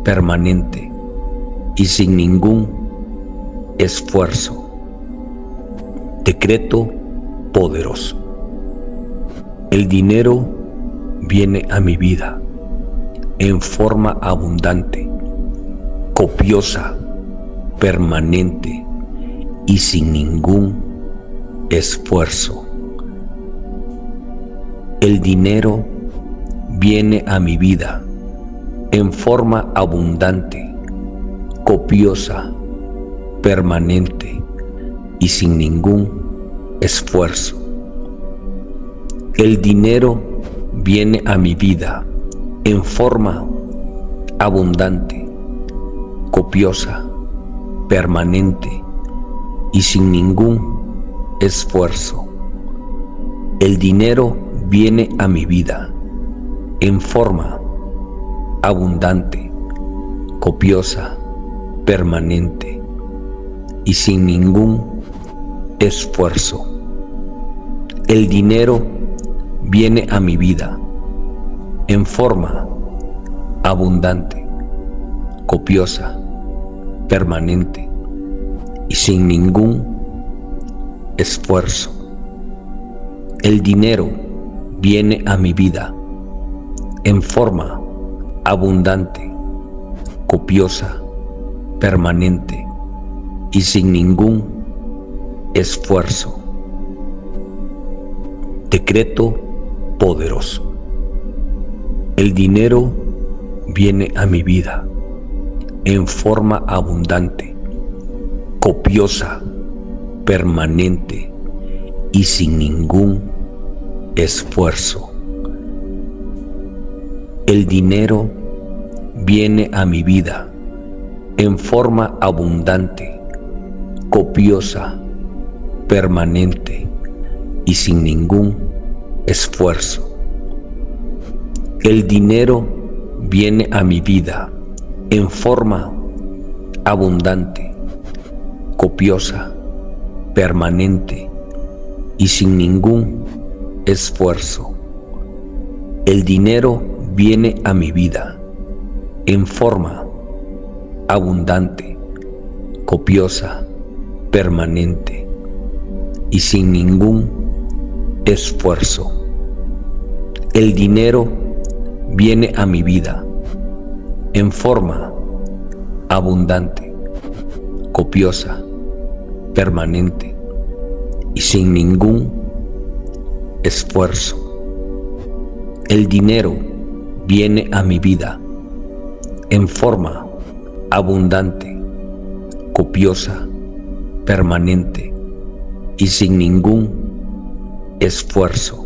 permanente y sin ningún esfuerzo. Decreto poderoso. El dinero viene a mi vida en forma abundante, copiosa, permanente y sin ningún esfuerzo. El dinero viene a mi vida en forma abundante, copiosa, permanente y sin ningún esfuerzo. El dinero viene a mi vida en forma abundante, copiosa, permanente y sin ningún esfuerzo. El dinero viene a mi vida en forma abundante, copiosa, permanente y sin ningún esfuerzo. El dinero viene a mi vida en forma abundante, copiosa, permanente y sin ningún esfuerzo. El dinero viene a mi vida en forma abundante, copiosa, permanente y sin ningún esfuerzo. Decreto poderoso. El dinero viene a mi vida en forma abundante, copiosa, permanente y sin ningún esfuerzo. El dinero viene a mi vida en forma abundante, copiosa, permanente y sin ningún esfuerzo. El dinero viene a mi vida en forma abundante, copiosa, permanente y sin ningún esfuerzo. El dinero viene a mi vida en forma abundante, copiosa, permanente y sin ningún esfuerzo. El dinero viene a mi vida en forma abundante, copiosa, permanente y sin ningún esfuerzo. El dinero viene a mi vida en forma abundante, copiosa, permanente y sin ningún esfuerzo.